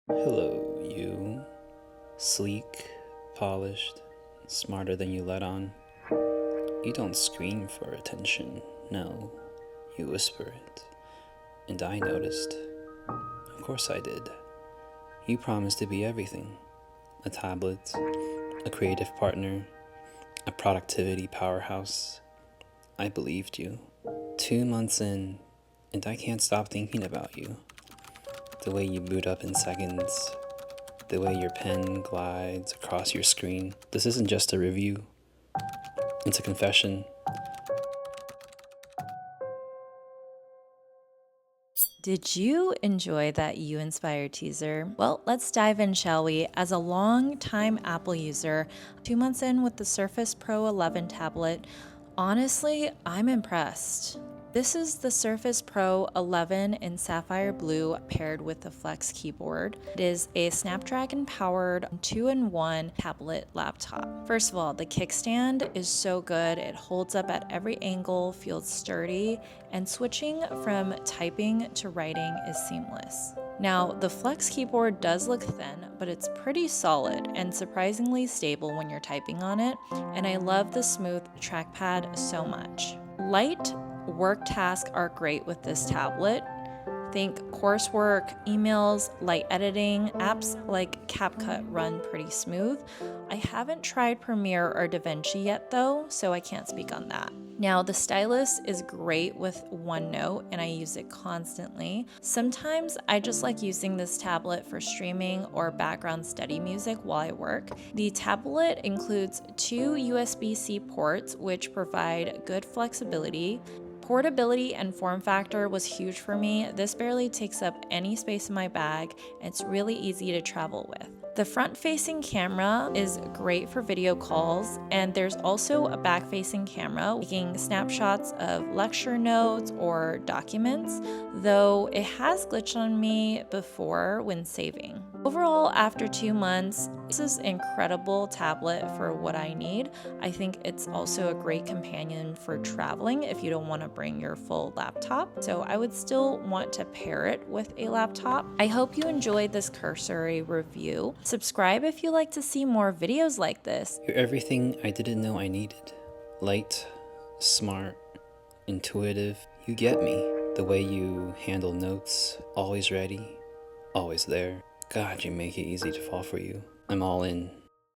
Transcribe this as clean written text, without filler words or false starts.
Hello, you. Sleek, polished, smarter than you let on. You don't scream for attention, no. You whisper it. And I noticed. Of course I did. You promised to be everything. A tablet, a creative partner, a productivity powerhouse. I believed you. 2 months in, and I can't stop thinking about you. The way you boot up in seconds, the way your pen glides across your screen. This isn't just a review, it's a confession. Did you enjoy that You Inspired teaser? Well, let's dive in, shall we? As a long-time Apple user, 2 months in with the Surface Pro 11 tablet, honestly, I'm impressed. This is the Surface Pro 11 in sapphire blue paired with the Flex keyboard. It is a Snapdragon powered 2-in-1 tablet laptop. First of all, the kickstand is so good. It holds up at every angle, feels sturdy, and switching from typing to writing is seamless. Now, the Flex keyboard does look thin, but it's pretty solid and surprisingly stable when you're typing on it, and I love the smooth trackpad so much. Light work tasks are great with this tablet. Think coursework, emails, light editing, apps like CapCut run pretty smooth. I haven't tried Premiere or DaVinci yet though, so I can't speak on that. Now, the stylus is great with OneNote and I use it constantly. Sometimes I just like using this tablet for streaming or background study music while I work. The tablet includes 2 USB-C ports, which provide good flexibility. Portability and form factor was huge for me. This barely takes up any space in my bag, and it's really easy to travel with. The front-facing camera is great for video calls, and there's also a back-facing camera taking snapshots of lecture notes or documents, though it has glitched on me before when saving. Overall, after 2 months, this is an incredible tablet for what I need. I think it's also a great companion for traveling if you don't want to bring your full laptop, so I would still want to pair it with a laptop. I hope you enjoyed this cursory review. Subscribe if you like to see more videos like this. You're everything I didn't know I needed. Light, smart, intuitive. You get me. The way you handle notes, always ready, always there. God, you make it easy to fall for you. I'm all in.